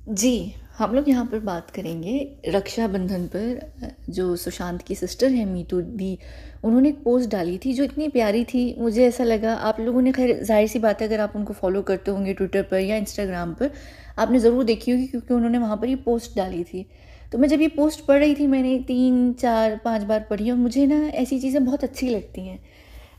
जी, हम लोग यहाँ पर बात करेंगे रक्षाबंधन पर। जो सुशांत की सिस्टर है मीतू दी, उन्होंने एक पोस्ट डाली थी जो इतनी प्यारी थी। मुझे ऐसा लगा, आप लोगों ने खैर ज़ाहिर-सी बात है, अगर आप उनको फ़ॉलो करते होंगे ट्विटर पर या इंस्टाग्राम पर, आपने ज़रूर देखी होगी क्योंकि उन्होंने वहाँ पर ये पोस्ट डाली थी। तो मैं जब ये पोस्ट पढ़ रही थी, मैंने 3, 4, 5 बार पढ़ी और मुझे ना ऐसी चीज़ें बहुत अच्छी लगती हैं।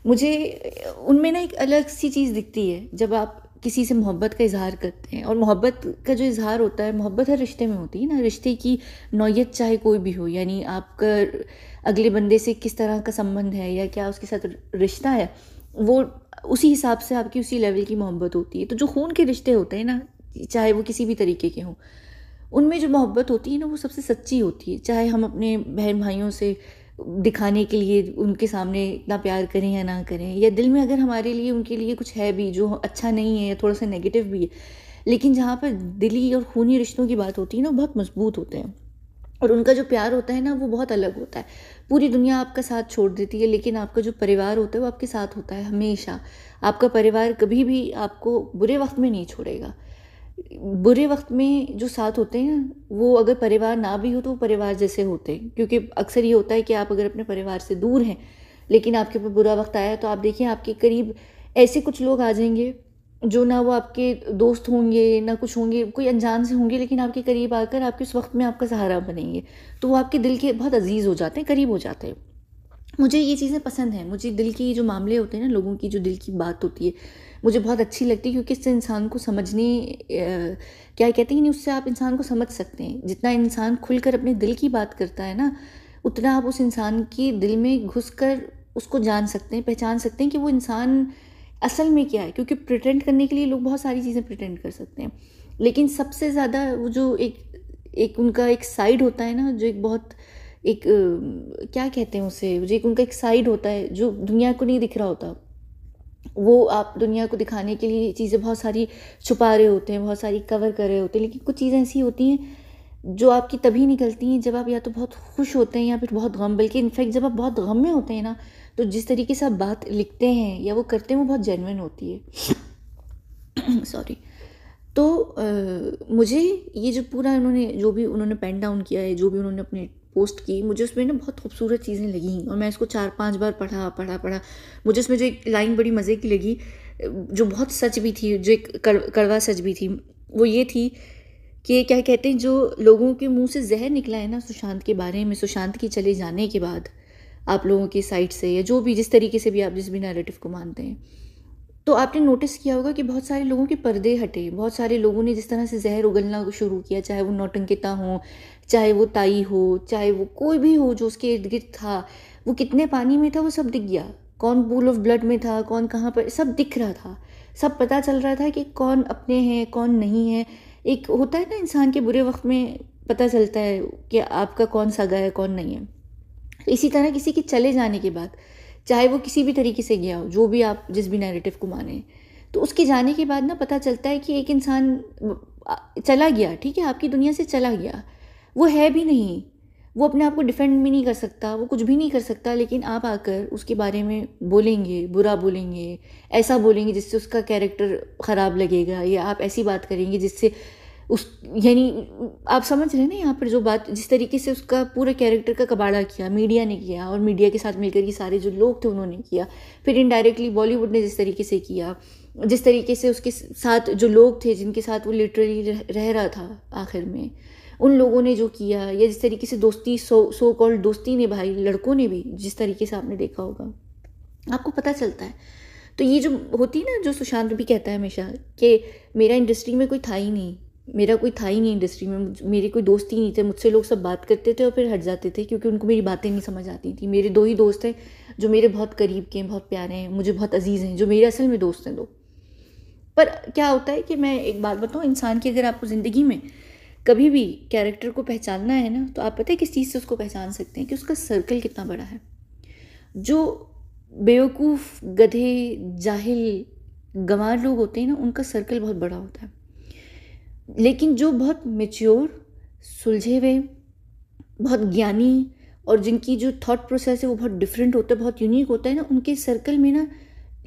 मुझे उनमें ना एक अलग सी चीज़ दिखती है जब आप किसी से मोहब्बत का इज़हार करते हैं। और मोहब्बत का जो इज़हार होता है, मोहब्बत हर रिश्ते में होती है ना, रिश्ते की नौयत चाहे कोई भी हो, यानी आपका अगले बंदे से किस तरह का संबंध है या क्या उसके साथ रिश्ता है, वो उसी हिसाब से आपकी उसी लेवल की मोहब्बत होती है। तो जो खून के रिश्ते होते हैं ना, चाहे वो किसी भी तरीके के हों, उनमें जो मोहब्बत होती है ना, वो सबसे सच्ची होती है। चाहे हम अपने बहन भाइयों से दिखाने के लिए उनके सामने इतना प्यार करें या ना करें, या दिल में अगर हमारे लिए उनके लिए कुछ है भी जो अच्छा नहीं है या थोड़ा सा नेगेटिव भी है, लेकिन जहाँ पर दिली और खूनी रिश्तों की बात होती है ना, वो बहुत मजबूत होते हैं। और उनका जो प्यार होता है ना, वो बहुत अलग होता है। पूरी दुनिया आपका साथ छोड़ देती है, लेकिन आपका जो परिवार होता है वो आपके साथ होता है हमेशा। आपका परिवार कभी भी आपको बुरे वक्त में नहीं छोड़ेगा। बुरे वक्त में जो साथ होते हैं ना, वो अगर परिवार ना भी हो तो वो परिवार जैसे होते हैं। क्योंकि अक्सर ये होता है कि आप अगर अपने परिवार से दूर हैं, लेकिन आपके ऊपर बुरा वक्त आया है, तो आप देखिए आपके करीब ऐसे कुछ लोग आ जाएंगे जो ना वो आपके दोस्त होंगे ना कुछ होंगे, कोई अनजान से होंगे, लेकिन आपके करीब आकर आपके उस वक्त में आपका सहारा बनेंगे। तो वो आपके दिल के बहुत अजीज हो जाते हैं, करीब हो जाते हैं। मुझे ये चीज़ें पसंद हैं। मुझे दिल की जो मामले होते हैं ना, लोगों की जो दिल की बात होती है, मुझे बहुत अच्छी लगती है। क्योंकि इससे इंसान को समझने क्या कहते हैं, नहीं, उससे आप इंसान को समझ सकते हैं। जितना इंसान खुलकर अपने दिल की बात करता है ना, उतना आप उस इंसान के दिल में घुसकर उसको जान सकते हैं, पहचान सकते हैं कि वो इंसान असल में क्या है। क्योंकि प्रिटेंड करने के लिए लोग बहुत सारी चीज़ें प्रिटेंड कर सकते हैं, लेकिन सबसे ज़्यादा वो जो एक एक उनका एक साइड होता है ना, जो एक बहुत एक क्या कहते हैं उसे, जो एक उनका एक साइड होता है जो दुनिया को नहीं दिख रहा होता, वो आप दुनिया को दिखाने के लिए चीज़ें बहुत सारी छुपा रहे होते हैं, बहुत सारी कवर कर रहे होते हैं। लेकिन कुछ चीज़ें ऐसी होती हैं जो आपकी तभी निकलती हैं जब आप या तो बहुत खुश होते हैं या फिर बहुत गम, बल्कि इनफैक्ट जब आप बहुत गम में होते हैं ना, तो जिस तरीके से आप बात लिखते हैं या वो करते हैं, वो बहुत जेन्युइन होती है। सॉरी। तो मुझे ये जो पूरा उन्होंने जो भी उन्होंने पेन डाउन किया है, जो भी उन्होंने अपनी पोस्ट की, मुझे उसमें ना बहुत खूबसूरत चीज़ें लगी और मैं इसको 4-5 बार पढ़ा पढ़ा पढ़ा। मुझे उसमें जो एक लाइन बड़ी मज़े की लगी, जो बहुत सच भी थी, जो एक कड़वा सच भी थी, वो ये थी कि क्या कहते हैं, जो लोगों के मुंह से जहर निकला है ना सुशांत के बारे में, सुशांत के चले जाने के बाद, आप लोगों की साइड से या जो भी जिस तरीके से भी आप जिस भी नैरेटिव को मानते हैं, तो आपने नोटिस किया होगा कि बहुत सारे लोगों के पर्दे हटे। बहुत सारे लोगों ने जिस तरह से ज़हर उगलना शुरू किया, चाहे वो नौटंकिता हो, चाहे वो ताई हो, चाहे वो कोई भी हो जो उसके इर्द गिर्द था, वो कितने पानी में था वो सब दिख गया। कौन पूल ऑफ ब्लड में था, कौन कहाँ पर, सब दिख रहा था। सब पता चल रहा था कि कौन अपने हैं कौन नहीं है। एक होता है ना, इंसान के बुरे वक्त में पता चलता है कि आपका कौन सगा है कौन नहीं है। इसी तरह किसी के चले जाने के बाद, चाहे वो किसी भी तरीके से गया हो, जो भी आप जिस भी नैरेटिव को माने, तो उसके जाने के बाद ना पता चलता है कि एक इंसान चला गया, ठीक है, आपकी दुनिया से चला गया, वो है भी नहीं, वो अपने आप को डिफेंड भी नहीं कर सकता, वो कुछ भी नहीं कर सकता, लेकिन आप आकर उसके बारे में बोलेंगे, बुरा बोलेंगे, ऐसा बोलेंगे जिससे उसका कैरेक्टर ख़राब लगेगा, या आप ऐसी बात करेंगे जिससे उस, यानी आप समझ रहे हैं ना, यहाँ पर जो बात जिस तरीके से उसका पूरे कैरेक्टर का कबाड़ा किया मीडिया ने किया, और मीडिया के साथ मिलकर ये सारे जो लोग थे उन्होंने किया, फिर इनडायरेक्टली बॉलीवुड ने जिस तरीके से किया, जिस तरीके से उसके साथ जो लोग थे जिनके साथ वो लिटरली रह रहा था आखिर में, उन लोगों ने जो किया, या जिस तरीके से दोस्ती सो कॉल्ड दोस्ती निभाई लड़कों ने भी, जिस तरीके से आपने देखा होगा, आपको पता चलता है। तो ये जो होती है ना, जो सुशांत भी कहता है हमेशा कि मेरा इंडस्ट्री में कोई था ही नहीं, मेरा कोई था ही नहीं इंडस्ट्री में, मेरे कोई दोस्त ही नहीं थे, मुझसे लोग सब बात करते थे और फिर हट जाते थे क्योंकि उनको मेरी बातें नहीं समझ आती थी। मेरे 2 ही दोस्त हैं जो मेरे बहुत करीब के हैं, बहुत प्यारे हैं, मुझे बहुत अजीज़ हैं, जो मेरे असल में दोस्त हैं 2। पर क्या होता है कि मैं एक बात बताऊँ, इंसान की अगर आपको ज़िंदगी में कभी भी कैरेक्टर को पहचानना है ना, तो आप पता है किस चीज़ से उसको पहचान सकते हैं कि उसका सर्कल कितना बड़ा है। जो बेवकूफ़, गधे, जाहिल, गंवार लोग होते हैं ना, उनका सर्कल बहुत बड़ा होता है। लेकिन जो बहुत मैच्योर, सुलझे हुए, बहुत ज्ञानी, और जिनकी जो थॉट प्रोसेस है वो बहुत डिफरेंट होता है, बहुत यूनिक होता है ना, उनके सर्कल में ना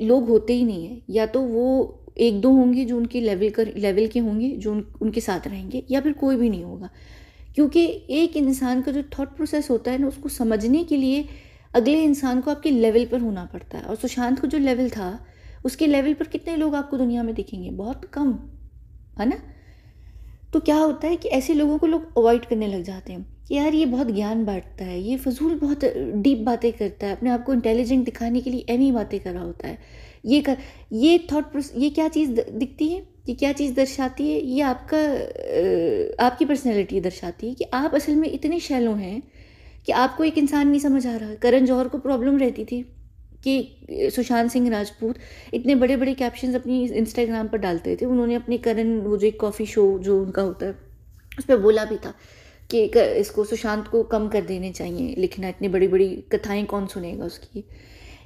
लोग होते ही नहीं है। या तो वो एक दो होंगे जो उनके लेवल के होंगे, जो उनके साथ रहेंगे, या फिर कोई भी नहीं होगा। क्योंकि एक इंसान का जो थॉट प्रोसेस होता है ना, उसको समझने के लिए अगले इंसान को आपके लेवल पर होना पड़ता है। और सुशांत को जो लेवल था, उसके लेवल पर कितने लोग आपको दुनिया में दिखेंगे? बहुत कम, है ना। तो क्या होता है कि ऐसे लोगों को लोग अवॉइड करने लग जाते हैं कि यार ये बहुत ज्ञान बांटता है, ये फजूल बहुत डीप बातें करता है, अपने आप को इंटेलिजेंट दिखाने के लिए ऐनी बातें कर रहा होता है। ये थॉट ये क्या चीज़ दिखती है, ये क्या चीज़ दर्शाती है? ये आपकी पर्सनैलिटी दर्शाती है कि आप असल में इतने शैलो हैं कि आपको एक इंसान नहीं समझ आ रहा। करण जौहर को प्रॉब्लम रहती थी कि सुशांत सिंह राजपूत इतने बड़े बड़े कैप्शंस अपनी इंस्टाग्राम पर डालते थे। उन्होंने अपने करण, वो जो एक कॉफ़ी शो जो उनका होता है, उस पर बोला भी था कि इसको सुशांत को कम कर देने चाहिए लिखना, इतनी बड़ी बड़ी कथाएं कौन सुनेगा उसकी।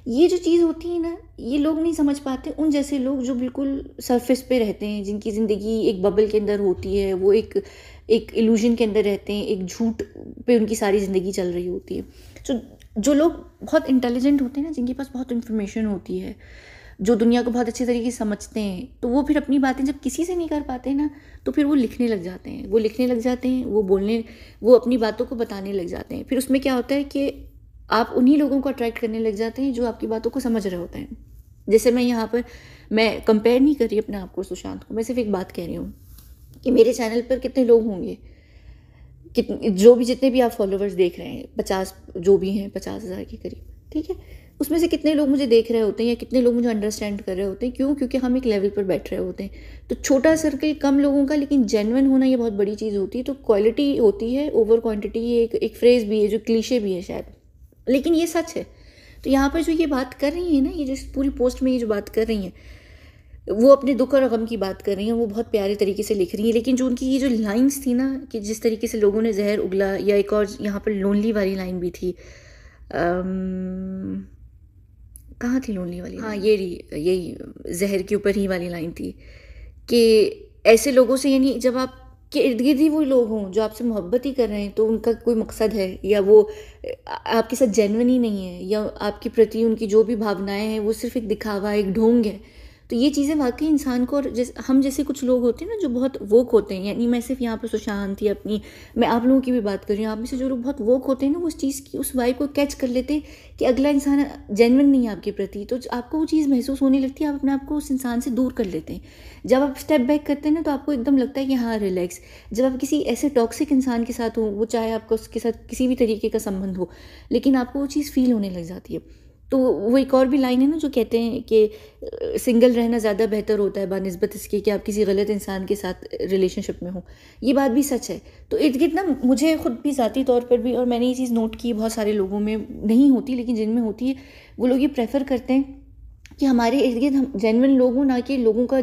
ये जो चीज़ होती है ना, ये लोग नहीं समझ पाते। उन जैसे लोग जो बिल्कुल सरफेस पे रहते हैं, जिनकी ज़िंदगी एक बबल के अंदर होती है, वो एक इल्यूजन के अंदर रहते हैं, एक झूठ पे उनकी सारी ज़िंदगी चल रही होती है। जो लोग बहुत इंटेलिजेंट होते हैं ना, जिनके पास बहुत इन्फॉर्मेशन होती है, जो दुनिया को बहुत अच्छे तरीके से समझते हैं, तो वो फिर अपनी बातें जब किसी से नहीं कर पाते ना, तो फिर वो लिखने लग जाते हैं, वो अपनी बातों को बताने लग जाते हैं। फिर उसमें क्या होता है कि आप उन्हीं लोगों को अट्रैक्ट करने लग जाते हैं जो आपकी बातों को समझ रहे होते हैं। जैसे मैं कंपेयर नहीं कर रही अपने आप को सुशांत को, मैं सिर्फ एक बात कह रही हूँ कि मेरे चैनल पर कितने लोग होंगे, जितने भी आप फॉलोवर्स देख रहे हैं, 50 जो भी हैं, 50,000 के करीब, ठीक है। उसमें से कितने लोग मुझे देख रहे होते हैं या कितने लोग मुझे अंडरस्टैंड कर रहे होते हैं? क्यों? क्योंकि हम एक लेवल पर बैठ रहे होते हैं। तो छोटा सर्कल, कम लोगों का, लेकिन जेन्युइन होना ये बहुत बड़ी चीज़ होती है। तो क्वालिटी होती है ओवर क्वांटिटी, ये एक फ्रेज़ भी है जो क्लीशे भी है शायद, लेकिन ये सच है। तो यहाँ पर जो ये बात कर रही है ना, ये जिस पूरी पोस्ट में ये जो बात कर रही हैं, वो अपने दुख और गम की बात कर रही हैं, वो बहुत प्यारे तरीके से लिख रही हैं। लेकिन जो उनकी ये जो लाइंस थी ना, कि जिस तरीके से लोगों ने जहर उगला, या एक और यहाँ पर लोनली वाली लाइन भी थी, कहाँ थी लोनली वाली? हाँ, यही जहर के ऊपर ही वाली लाइन थी कि ऐसे लोगों से, यानी जब आपके इर्द गिर्द ही वो लोग हों जो आपसे मोहब्बत ही कर रहे हैं, तो उनका कोई मकसद है, या वो आपके साथ जेन्युइन ही नहीं है, या आपके प्रति उनकी जो भी भावनाएं हैं वो सिर्फ एक दिखावा, एक ढोंग है। तो ये चीज़ें वाकई इंसान को, और हम जैसे कुछ लोग होते हैं ना जो बहुत वोक होते हैं, यानी मैं सिर्फ यहाँ पर सुशांत या मैं आप लोगों की भी बात कर रही हूँ, आप में से जो लोग बहुत वोक होते हैं ना, वो उस चीज़ की, उस वाइब को कैच कर लेते हैं कि अगला इंसान जेन्युइन नहीं है आपके प्रति, तो आपको वो चीज़ महसूस होने लगती है, आप अपने आप को उस इंसान से दूर कर लेते हैं। जब आप स्टेप बैक करते हैं ना, तो आपको एकदम लगता है कि हाँ, रिलैक्स। जब आप किसी ऐसे टॉक्सिक इंसान के साथ हो, वो चाहे आपका उसके साथ किसी भी तरीके का संबंध हो, लेकिन आपको वो चीज़ फील होने लग जाती है। तो वो एक और भी लाइन है ना जो कहते हैं कि सिंगल रहना ज़्यादा बेहतर होता है बानिस्बत इसके कि आप किसी गलत इंसान के साथ रिलेशनशिप में हो। ये बात भी सच है। तो इर्द गिर्द ना, मुझे खुद भी ज़ाती तौर पर भी, और मैंने ये चीज़ नोट की, बहुत सारे लोगों में नहीं होती लेकिन जिनमें होती है, वो लोग ये प्रेफर करते हैं कि हमारे इर्द गिर्द हम जेन्युइन लोग हों, ना कि लोगों का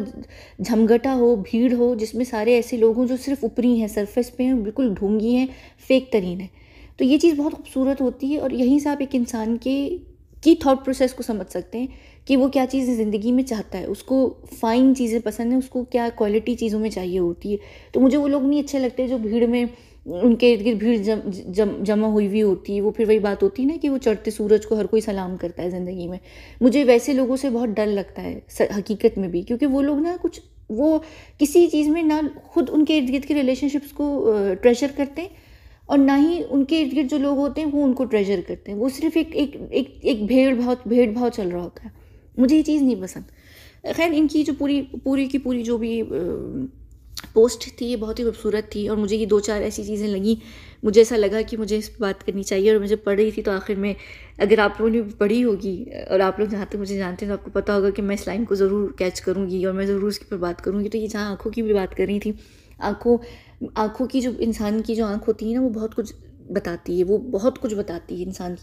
झमघटा हो, भीड़ हो, जिसमें सारे ऐसे लोग हों जो सिर्फ ऊपरी हैं, सरफेस पे हैं, बिल्कुल ढोंगी हैं, फेक तरीन है। तो ये चीज़ बहुत खूबसूरत होती है, और यहीं से आप एक इंसान की थॉट प्रोसेस को समझ सकते हैं कि वो क्या चीज़ ज़िंदगी में चाहता है, उसको फाइन चीज़ें पसंद है, उसको क्या क्वालिटी चीज़ों में चाहिए होती है। तो मुझे वो लोग नहीं अच्छे लगते जो भीड़ में, उनके इर्द गिर्द भीड़ जमा हुई होती है। वो फिर वही बात होती है ना कि वो चढ़ते सूरज को हर कोई सलाम करता है ज़िंदगी में। मुझे वैसे लोगों से बहुत डर लगता है हकीकत में भी, क्योंकि वो लोग ना वो किसी चीज़ में ना खुद उनके इर्द गिर्द के रिलेशनशिप्स को ट्रेजर करते हैं, और ना ही उनके इर्द गिर्द जो लोग होते हैं वो उनको ट्रेजर करते हैं। वो सिर्फ एक भेदभाव चल रहा होता है। मुझे ये चीज़ नहीं पसंद। खैर, इनकी जो पूरी की पूरी जो भी पोस्ट थी, ये बहुत ही खूबसूरत थी, और मुझे ये 2-4 ऐसी चीज़ें लगी, मुझे ऐसा लगा कि मुझे इस पर बात करनी चाहिए। और मुझे पढ़ रही थी तो आखिर में, अगर आप लोगों ने पढ़ी होगी और आप लोग जहाँ तक मुझे जानते हैं, तो आपको पता होगा कि मैं इस लाइन को ज़रूर कैच करूँगी और मैं ज़रूर इसके पर बात करूँगी। तो ये जहाँ आँखों की भी बात कर रही थी, आँखों की, जो इंसान की जो आँख होती है ना, वो बहुत कुछ बताती है, वो बहुत कुछ बताती है। इंसान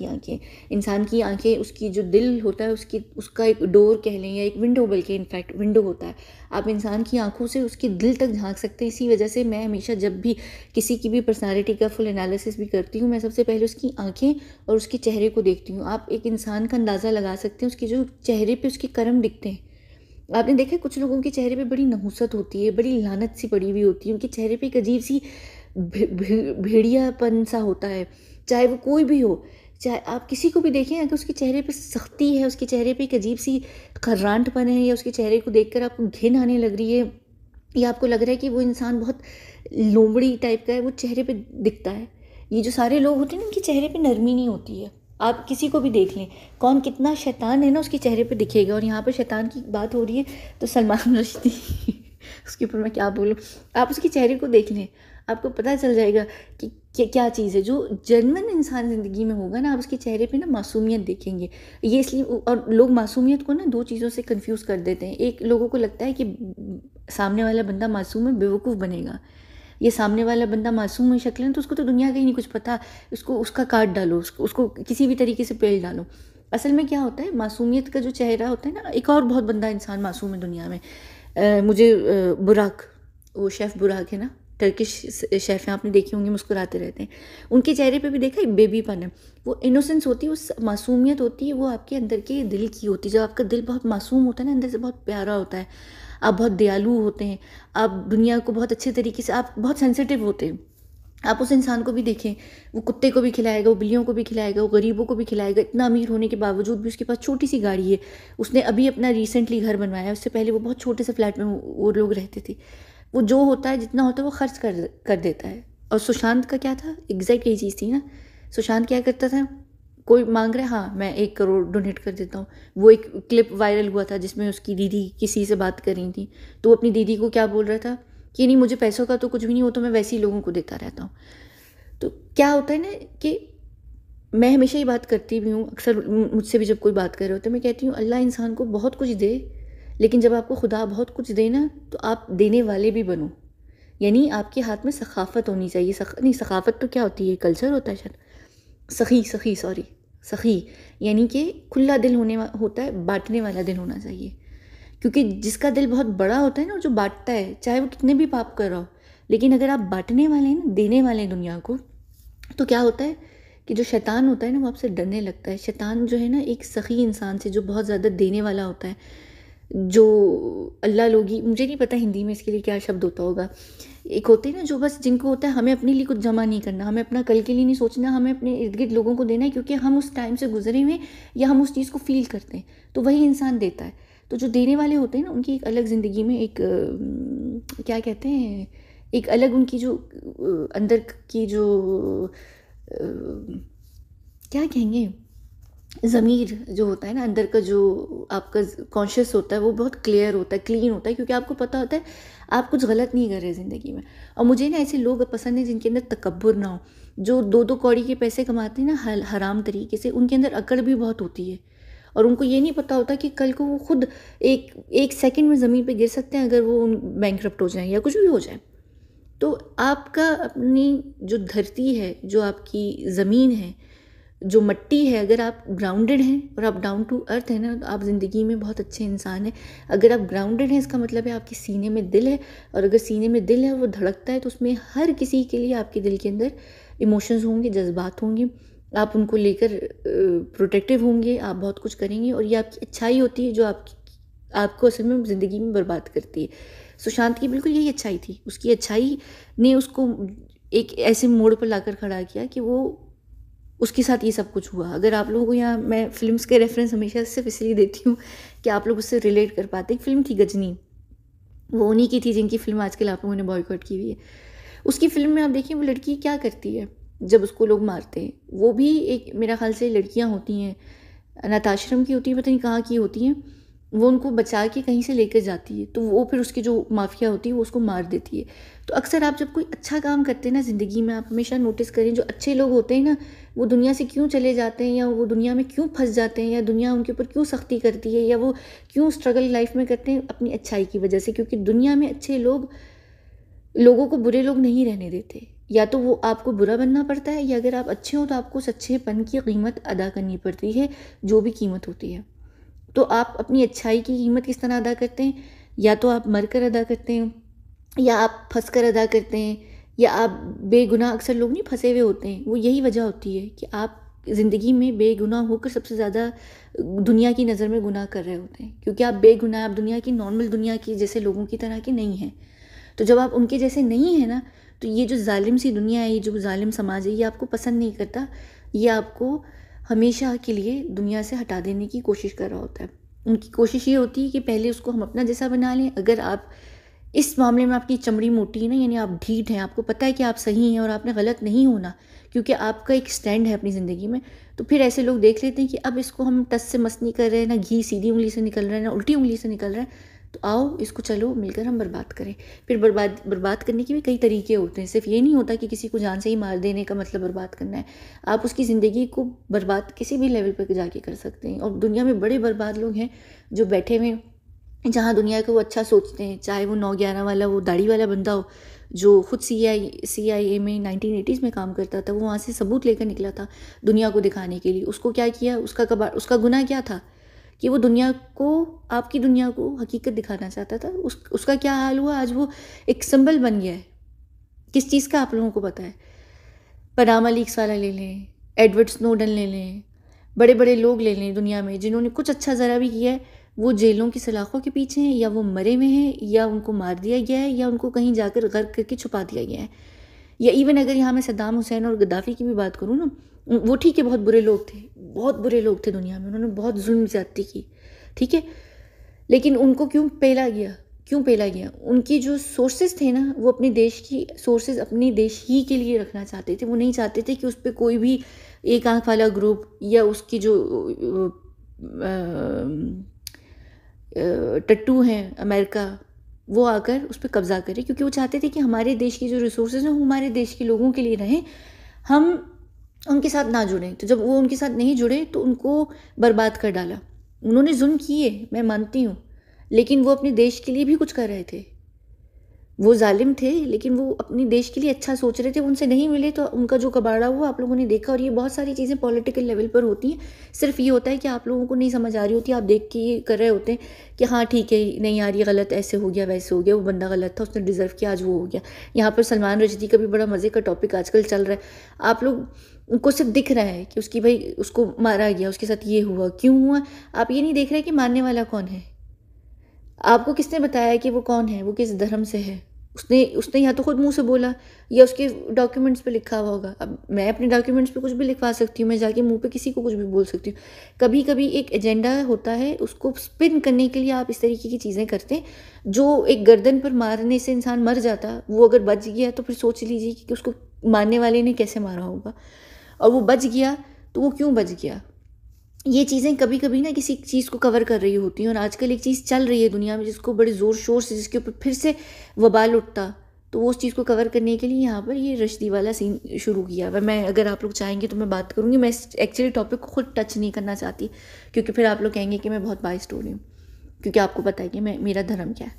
की आँखें, उसकी जो दिल होता है, उसका एक डोर कह लें, या एक विंडो, बल्कि इनफैक्ट विंडो होता है। आप इंसान की आँखों से उसके दिल तक झांक सकते हैं। इसी वजह से मैं हमेशा जब भी किसी की भी पर्सनालिटी का फुल एनालिसिस भी करती हूँ, मैं सबसे पहले उसकी आँखें और उसके चेहरे को देखती हूँ। आप एक इंसान का अंदाज़ा लगा सकते हैं उसके जो चेहरे पर उसके कर्म दिखते हैं। आपने देखा है कुछ लोगों के चेहरे पे बड़ी नहुसत होती है, बड़ी लानत सी पड़ी हुई होती है, उनके चेहरे पे एक अजीब सी भेड़ियापन सा होता है, चाहे वो कोई भी हो। चाहे आप किसी को भी देखें, अगर उसके चेहरे पे सख्ती है, उसके चेहरे पे एक अजीब-सी खर्रांटपन है, या उसके चेहरे को देखकर आपको घिन आने लग रही है, या आपको लग रहा है कि वो इंसान बहुत लोमड़ी टाइप का है, वो चेहरे पे दिखता है। ये जो सारे लोग होते हैं ना, इनके चेहरे पे नरमी नहीं होती है। आप किसी को भी देख लें, कौन कितना शैतान है ना, उसके चेहरे पे दिखेगा। और यहाँ पर शैतान की बात हो रही है तो सलमान रश्दी उसके ऊपर मैं क्या बोलूँ, आप उसके चेहरे को देख लें, आपको पता चल जाएगा कि क्या चीज़ है। जो जेन्युइन इंसान ज़िंदगी में होगा ना, आप उसके चेहरे पे ना मासूमियत देखेंगे। ये इसलिए, और लोग मासूमियत को ना दो चीज़ों से कंफ्यूज कर देते हैं। एक, लोगों को लगता है कि सामने वाला बंदा मासूम है, बेवकूफ़ बनेगा। ये सामने वाला बंदा मासूम है शक्लन, तो उसको तो दुनिया का ही नहीं कुछ पता, उसको उसका काट डालो, उसको किसी भी तरीके से पेल डालो। असल में क्या होता है, मासूमियत का जो चेहरा होता है ना, एक और बहुत बंदा इंसान मासूम है दुनिया में। बुराक, वो शेफ़ बुराक है ना, टर्किश शेफ़ हैं, आपने देखे होंगे, मुस्कुराते रहते हैं। उनके चेहरे पे भी देखा, एक बेबीपन है, वो इनोसेंस होती है, वो मासूमियत होती है, वो आपके अंदर के दिल की होती है। जब आपका दिल बहुत मासूम होता है ना, अंदर से बहुत प्यारा होता है, आप बहुत दयालु होते हैं, आप दुनिया को बहुत अच्छे तरीके से, आप बहुत सेंसिटिव होते हैं। आप उस इंसान को भी देखें, वो कुत्ते को भी खिलाएगा, वो बिल्लियों को भी खिलाएगा, वो गरीबों को भी खिलाएगा। इतना अमीर होने के बावजूद भी उसके पास छोटी सी गाड़ी है। उसने अभी अपना रिसेंटली घर बनवाया है, उससे पहले वो बहुत छोटे से फ्लैट में वो लोग रहते थे। वो जो होता है, जितना होता है, वो खर्च कर देता है। और सुशांत का क्या था, एग्जैक्ट यही चीज़ थी ना। सुशांत क्या करता था, कोई मांग रहा है, हाँ मैं 1 करोड़ डोनेट कर देता हूँ। वो एक क्लिप वायरल हुआ था जिसमें उसकी दीदी किसी से बात कर रही थी, तो वो अपनी दीदी को क्या बोल रहा था कि नहीं, मुझे पैसों का तो कुछ भी नहीं हो, तो मैं वैसे ही लोगों को देता रहता हूँ। तो क्या होता है ना कि मैं हमेशा ही बात करती भी हूँ, अक्सर मुझसे भी जब कोई बात कर रहे होते हैं, मैं कहती हूँ अल्लाह इंसान को बहुत कुछ दे, लेकिन जब आपको खुदा बहुत कुछ दे ना, तो आप देने वाले भी बनो। यानी आपके हाथ में सखाफ़त होनी चाहिए। नहीं, सखाफ़त तो क्या होती है, कल्चर होता है शायद, सॉरी, सखी, यानी कि खुला दिल होता है, बांटने वाला दिल होना चाहिए। क्योंकि जिसका दिल बहुत बड़ा होता है ना, जो बांटता है, चाहे वो कितने भी पाप कर रहा हो, लेकिन अगर आप बांटने वाले हैं ना, देने वाले हैं दुनिया को, तो क्या होता है कि जो शैतान होता है ना, वो आपसे डरने लगता है। शैतान जो है ना, एक सखी इंसान से, जो बहुत ज़्यादा देने वाला होता है, जो अल्लाह लोगी, मुझे नहीं पता हिंदी में इसके लिए क्या शब्द होता होगा, एक होते हैं ना जो बस, जिनको होता है हमें अपने लिए कुछ जमा नहीं करना, हमें अपना कल के लिए नहीं सोचना, हमें अपने इर्द गिर्द लोगों को देना है, क्योंकि हम उस टाइम से गुजरे हुए, या हम उस चीज़ को फील करते हैं, तो वही इंसान देता है। तो जो देने वाले होते हैं ना, उनकी एक अलग ज़िंदगी में एक क्या कहते हैं, एक अलग उनकी जो अंदर की जो क्या कहेंगे, ज़मीर जो होता है ना, अंदर का जो आपका कॉन्शियस होता है, वो बहुत क्लियर होता है, क्लीन होता है, क्योंकि आपको पता होता है आप कुछ गलत नहीं कर रहे ज़िंदगी में। और मुझे ना ऐसे लोग पसंद हैं जिनके अंदर तकब्बुर ना हो, जो 2-2 कौड़ी के पैसे कमाते हैं ना हराम तरीके से, उनके अंदर अकड़ भी बहुत होती है। और उनको ये नहीं पता होता कि कल को वो खुद एक सेकंड में ज़मीन पे गिर सकते हैं, अगर वो बैंकरप्ट हो जाएँ या कुछ भी हो जाए। तो आपका अपनी जो धरती है, जो आपकी ज़मीन है, जो मिट्टी है, अगर आप ग्राउंडेड हैं और आप डाउन टू अर्थ हैं ना, तो आप ज़िंदगी में बहुत अच्छे इंसान हैं। अगर आप ग्राउंडेड हैं, इसका मतलब है आपके सीने में दिल है, और अगर सीने में दिल है और वो धड़कता है, तो उसमें हर किसी के लिए आपके दिल के अंदर इमोशंस होंगे, जज्बात होंगे, आप उनको लेकर प्रोटेक्टिव होंगे, आप बहुत कुछ करेंगे, और ये आपकी अच्छाई होती है जो आपको असल में ज़िंदगी में बर्बाद करती है। सुशांत की बिल्कुल यही अच्छाई थी, उसकी अच्छाई ने उसको एक ऐसे मोड़ पर लाकर खड़ा किया कि वो, उसके साथ ये सब कुछ हुआ। अगर आप लोगों को, यहाँ मैं फ़िल्म्स के रेफरेंस हमेशा सिर्फ इसलिए देती हूँ कि आप लोग उससे रिलेट कर पाते। एक फ़िल्म थी गजनी, वो उन्हीं की थी जिनकी फ़िल्म आजकल आप लोगों ने बॉयकॉट की हुई है। उसकी फ़िल्म में आप देखिए, वो लड़की क्या करती है जब उसको लोग मारते हैं। वो भी एक, मेरा ख़्याल से लड़कियाँ होती हैं, अनाथ आश्रम की होती हैं, पता नहीं कहाँ की होती हैं, वो उनको बचा के कहीं से लेकर जाती है, तो वो फिर उसकी जो माफिया होती है वो उसको मार देती है। तो अक्सर आप जब कोई अच्छा काम करते हैं ना ज़िंदगी में, आप हमेशा नोटिस करें, जो अच्छे लोग होते हैं ना, वो दुनिया से क्यों चले जाते हैं, या वो दुनिया में क्यों फंस जाते हैं, या दुनिया उनके ऊपर क्यों सख्ती करती है, या वो क्यों स्ट्रगल लाइफ में करते हैं, अपनी अच्छाई की वजह से। क्योंकि दुनिया में अच्छे लोग लोगों को बुरे लोग नहीं रहने देते। या तो वो आपको बुरा बनना पड़ता है, या अगर आप अच्छे हो तो आपको उस अच्छेपन की कीमत अदा करनी पड़ती है, जो भी कीमत होती है। तो आप अपनी अच्छाई की कीमत किस तरह अदा करते हैं? या तो आप मर कर अदा करते हैं, या आप फंस कर अदा करते हैं, या आप बेगुनाह, अक्सर लोग नहीं फंसे हुए होते हैं, वो यही वजह होती है कि आप ज़िंदगी में बेगुनाह होकर सबसे ज़्यादा दुनिया की नज़र में गुनाह कर रहे होते हैं। क्योंकि आप बेगुनाह, आप दुनिया की, नॉर्मल दुनिया की जैसे लोगों की तरह के नहीं हैं। तो जब आप उनके जैसे नहीं हैं ना, तो ये जो जालिम सी दुनिया है, ये जो जालिम समाज है, ये आपको पसंद नहीं करता, ये आपको हमेशा के लिए दुनिया से हटा देने की कोशिश कर रहा होता है। उनकी कोशिश ये होती है कि पहले उसको हम अपना जैसा बना लें। अगर आप इस मामले में आपकी चमड़ी मोटी है ना, यानी आप ढीठ हैं, आपको पता है कि आप सही हैं और आपने गलत नहीं होना, क्योंकि आपका एक स्टैंड है अपनी ज़िंदगी में, तो फिर ऐसे लोग देख लेते हैं कि अब इसको हम टस से मस नहीं कर रहे हैं, ना घी सीधी उंगली से निकल रहा है ना उल्टी उंगली से निकल रहा है, तो आओ इसको चलो मिलकर हम बर्बाद करें। फिर बर्बाद करने के भी कई तरीके होते हैं। सिर्फ ये नहीं होता कि किसी को जान से ही मार देने का मतलब बर्बाद करना है। आप उसकी ज़िंदगी को बर्बाद किसी भी लेवल पर जाके कर सकते हैं। और दुनिया में बड़े बर्बाद लोग हैं जो बैठे हुए, जहाँ दुनिया को वो अच्छा सोचते हैं, चाहे वो 9/11 वाला वो दाढ़ी वाला बंदा हो जो खुद CIA में 1980s में काम करता था, वो वहाँ से सबूत लेकर निकला था दुनिया को दिखाने के लिए। उसको क्या किया, उसका गुनाह क्या था कि वो दुनिया को, आपकी दुनिया को हकीकत दिखाना चाहता था। उसका क्या हाल हुआ, आज वो एक सिंबल बन गया है। किस चीज़ का आप लोगों को पता है? पनामा लीक्स वाला ले लें, एडवर्ड स्नोडन ले लें, बड़े बड़े लोग ले लें दुनिया में जिन्होंने कुछ अच्छा ज़रा भी किया है, वो जेलों की सलाखों के पीछे हैं, या वो मरे हुए हैं, या उनको मार दिया गया है, या उनको कहीं जाकर गर्क करके छुपा दिया गया है। या इवन अगर यहाँ मैं सद्दाम हुसैन और गद्दाफ़ी की भी बात करूँ ना, वो ठीक है, बहुत बुरे लोग थे, बहुत बुरे लोग थे दुनिया में, उन्होंने बहुत जुल्म ज़्यादती की, ठीक है, लेकिन उनको क्यों पेला गया? क्यों पेला गया? उनकी जो सोर्सेज थे ना, वो अपने देश की सोर्सेज अपने देश ही के लिए रखना चाहते थे। वो नहीं चाहते थे कि उस पर कोई भी एक आंख वाला ग्रुप या उसकी जो टट्टू हैं अमेरिका, वो आकर उस पर कब्ज़ा करे, क्योंकि वो चाहते थे कि हमारे देश की जो रिसोर्सेज हैं वो हमारे देश के लोगों के लिए रहें, हम उनके साथ ना जुड़ें। तो जब वो उनके साथ नहीं जुड़े तो उनको बर्बाद कर डाला। उन्होंने जुल्म किए, मैं मानती हूँ, लेकिन वो अपने देश के लिए भी कुछ कर रहे थे। वो जालिम थे, लेकिन वो अपने देश के लिए अच्छा सोच रहे थे। उनसे नहीं मिले तो उनका जो कबाड़ा हुआ आप लोगों ने देखा। और ये बहुत सारी चीज़ें पॉलिटिकल लेवल पर होती हैं। सिर्फ ये होता है कि आप लोगों को नहीं समझ आ रही होती, आप देख के ये कर रहे होते हैं कि हाँ ठीक है, नहीं यार ये गलत, ऐसे हो गया वैसे हो गया, वो बंदा गलत था, उसने डिज़र्व किया, आज वो हो गया। यहाँ पर सलमान रश्दी का भी बड़ा मज़े का टॉपिक आजकल चल रहा है। आप लोग उनको सिर्फ दिख रहा है कि उसकी भाई उसको मारा गया, उसके साथ ये हुआ, क्यों हुआ। आप ये नहीं देख रहे कि मारने वाला कौन है। आपको किसने बताया कि वो कौन है, वो किस धर्म से है। उसने या तो खुद मुंह से बोला या उसके डॉक्यूमेंट्स पे लिखा हुआ होगा। अब मैं अपने डॉक्यूमेंट्स पे कुछ भी लिखवा सकती हूँ, मैं जाके मुंह पे किसी को कुछ भी बोल सकती हूँ। कभी कभी एक एजेंडा होता है, उसको स्पिन करने के लिए आप इस तरीके की चीज़ें करते हैं। जो एक गर्दन पर मारने से इंसान मर जाता, वो अगर बच गया तो फिर सोच लीजिए कि उसको मारने वाले ने कैसे मारा होगा। और वो बच गया तो वो क्यों बच गया। ये चीज़ें कभी कभी ना किसी चीज़ को कवर कर रही होती हैं। और आजकल एक चीज़ चल रही है दुनिया में जिसको बड़े ज़ोर शोर से, जिसके ऊपर फिर से वबाल उठता, तो वो उस चीज़ को कवर करने के लिए यहाँ पर ये रश्दी वाला सीन शुरू किया है। मैं, अगर आप लोग चाहेंगे तो मैं बात करूँगी। मैं एक्चुअली टॉपिक को खुद टच नहीं करना चाहती, क्योंकि फिर आप लोग कहेंगे कि मैं बहुत बाइस्ड हो रही हूँ, क्योंकि आपको पता है कि मेरा धर्म क्या है।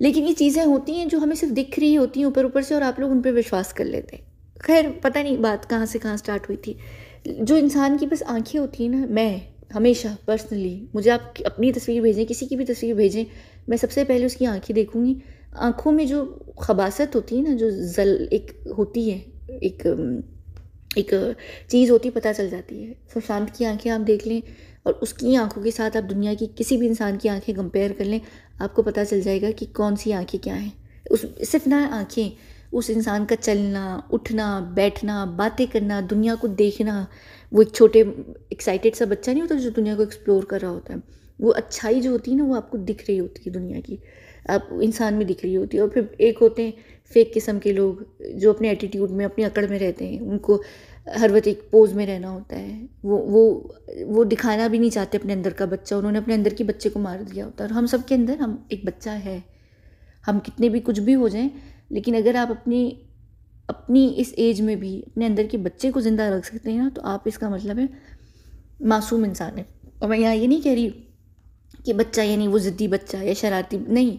लेकिन ये चीज़ें होती हैं जो हमें सिर्फ दिख रही होती हैं ऊपर ऊपर से, और आप लोग उन पर विश्वास कर लेते हैं। खैर पता नहीं बात कहाँ से कहाँ स्टार्ट हुई थी। जो इंसान की बस आंखें होती हैं ना, मैं हमेशा पर्सनली, मुझे आप अपनी तस्वीर भेजें, किसी की भी तस्वीर भेजें, मैं सबसे पहले उसकी आंखें देखूंगी। आंखों में जो खबासत होती है ना, जो जल एक होती है, एक चीज़ होती, पता चल जाती है। सुशांत की आंखें आप देख लें और उसकी आंखों के साथ आप दुनिया की किसी भी इंसान की आंखें कंपेयर कर लें, आपको पता चल जाएगा कि कौन सी आंखें क्या हैं। उस सिर्फ ना आंखें, उस इंसान का चलना, उठना, बैठना, बातें करना, दुनिया को देखना। वो एक छोटे एक्साइटेड सा बच्चा नहीं होता जो दुनिया को एक्सप्लोर कर रहा होता है, वो अच्छाई जो होती है ना, वो आपको दिख रही होती है दुनिया की, आप इंसान में दिख रही होती है। और फिर एक होते हैं फेक किस्म के लोग जो अपने एटीट्यूड में, अपनी अकड़ में रहते हैं। उनको हर वक्त एक पोज में रहना होता है। वो दिखाना भी नहीं चाहते अपने अंदर का बच्चा। उन्होंने अपने अंदर के बच्चे को मार दिया होता है। और हम सब के अंदर हम एक बच्चा है। हम कितने भी कुछ भी हो जाएं, लेकिन अगर आप अपनी इस एज में भी अपने अंदर के बच्चे को ज़िंदा रख सकते हैं ना, तो आप, इसका मतलब है मासूम इंसान है। और मैं यहाँ ये नहीं कह रही कि बच्चा यानी वो ज़िद्दी बच्चा या शरारती, नहीं।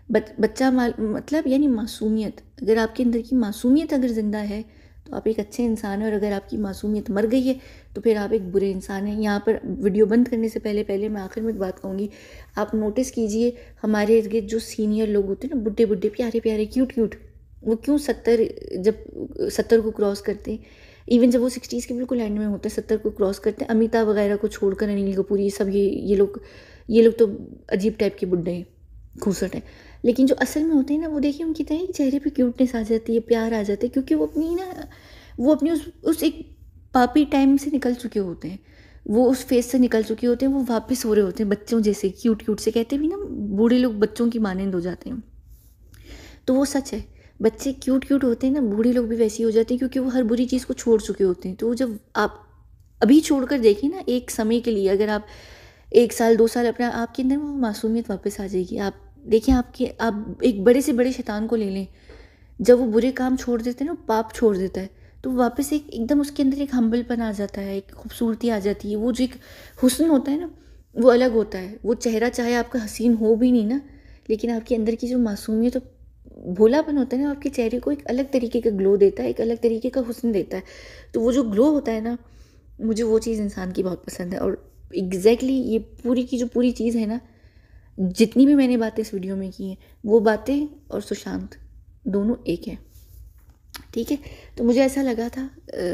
बच्चा मतलब यानी मासूमियत। अगर आपके अंदर की मासूमियत अगर ज़िंदा है तो आप एक अच्छे इंसान हैं। और अगर आपकी मासूमियत मर गई है तो फिर आप एक बुरे इंसान हैं। यहाँ पर वीडियो बंद करने से पहले मैं आखिर में एक बात कहूँगी। आप नोटिस कीजिए हमारे इर्द गिर्द जो सीनियर लोग होते हैं ना, बुड्ढे बुड्ढे प्यारे प्यारे क्यूट क्यूट, वो क्यों 70 को क्रॉस करते हैं। इवन जब वो 60s के बिल्कुल एंड में होते हैं, 70 को क्रॉस करते हैं। अमिताभ वगैरह को छोड़कर, अनिल कपूर, ये सब ये लोग तो अजीब टाइप के बुड्ढे हैं, खूसट हैं। लेकिन जो असल में होते हैं ना, वो देखिए उनकी तरह चेहरे पे क्यूटनेस आ जाती है, प्यार आ जाता है, क्योंकि वो अपनी उस एक पापी टाइम से निकल चुके होते हैं, वो उस फेज़ से निकल चुके होते हैं, वो वापस हो रहे होते हैं बच्चों जैसे क्यूट क्यूट से, कहते भी ना बूढ़े लोग बच्चों की मानंद हो जाते हैं, तो वो सच है। बच्चे क्यूट क्यूट होते हैं ना, बूढ़े लोग भी वैसे ही हो जाते हैं, क्योंकि वो हर बुरी चीज़ को छोड़ चुके होते हैं। तो जब आप अभी छोड़कर देखिए ना एक समय के लिए, अगर आप 1 साल 2 साल अपना, आपके अंदर वो मासूमियत वापस आ जाएगी। आप देखिए, आप एक बड़े से बड़े शैतान को ले लें, जब वो बुरे काम छोड़ देते हैं ना, पाप छोड़ देता है, तो वापस एक एकदम उसके अंदर एक हम्बलपन आ जाता है, एक खूबसूरती आ जाती है। वो जो एक हुस्न होता है ना, वो अलग होता है। वो चेहरा चाहे आपका हसीन हो भी नहीं ना, लेकिन आपके अंदर की जो मासूमियत और भोलापन होता है ना, आपके चेहरे को एक अलग तरीके का ग्लो देता है, एक अलग तरीके का हुस्न देता है। तो वो जो ग्लो होता है ना, मुझे वो चीज़ इंसान की बहुत पसंद है। और एग्जैक्टली ये पूरी की जो पूरी चीज़ है ना, जितनी भी मैंने बातें इस वीडियो में की हैं, वो बातें और सुशांत दोनों एक हैं, ठीक है। तो मुझे ऐसा लगा था,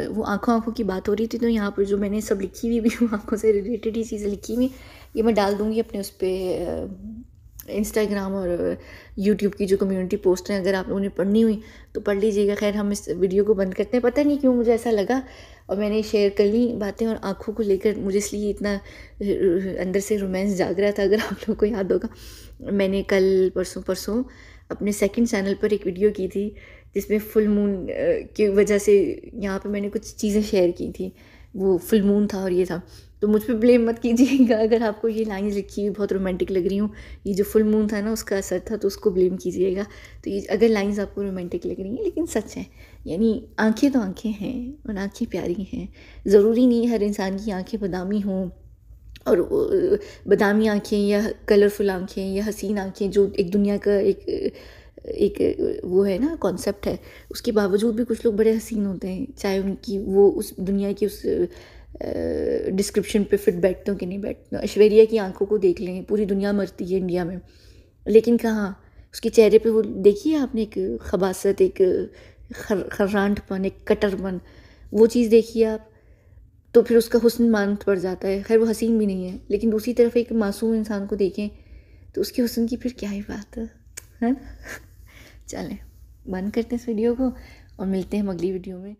वो आँखों आँखों की बात हो रही थी, तो यहाँ पर जो मैंने सब लिखी हुई भी हूँ आँखों से रिलेटेड ही चीज़ें लिखी हुई, ये मैं डाल दूँगी अपने उस पर इंस्टाग्राम और यूट्यूब की जो कम्युनिटी पोस्ट हैं, अगर आप लोगों ने पढ़नी हुई तो पढ़ लीजिएगा। खैर, हम इस वीडियो को बंद करते हैं। पता नहीं क्यों मुझे ऐसा लगा और मैंने शेयर कर ली बातें, और आँखों को लेकर मुझे इसलिए इतना अंदर से रोमांस जाग रहा था। अगर आप लोगों को याद होगा, मैंने कल परसों अपने सेकंड चैनल पर एक वीडियो की थी, जिसमें फुल मून की वजह से यहाँ पे मैंने कुछ चीज़ें शेयर की थी। वो फुल मून था और ये था, तो मुझ पे ब्लेम मत कीजिएगा अगर आपको ये लाइन्स लिखी हुई बहुत रोमांटिक लग रही हूँ। ये जो फुल मून था ना, उसका असर था, तो उसको ब्लेम कीजिएगा। तो ये अगर लाइन्स आपको रोमांटिक लग रही हैं, लेकिन सच है, यानी आँखें तो आँखें हैं और आँखें प्यारी हैं। ज़रूरी नहीं हर इंसान की आँखें बादामी हों, और बादामी आँखें या कलरफुल आँखें या हसीन आँखें, जो एक दुनिया का एक वो है ना, कॉन्सेप्ट है, उसके बावजूद भी कुछ लोग बड़े हसीन होते हैं, चाहे उनकी वो उस दुनिया की उस डिस्क्रिप्शन पे फिट बैठते हो कि नहीं बैठते हो। ऐश्वर्या की आंखों को देख लें, पूरी दुनिया मरती है इंडिया में, लेकिन कहाँ उसके चेहरे पे वो देखिए आपने, एक खबासत, एक खर्रांटपन, एक कटरपन, वो चीज़ देखिए आप, तो फिर उसका हुस्न मांद पड़ जाता है। खैर, वो हसीन भी नहीं है, लेकिन दूसरी तरफ एक मासूम इंसान को देखें तो उसके हुस्न की फिर क्या ही बात है ना। चलें, बंद करते हैं इस वीडियो को और मिलते हैं अगली वीडियो में।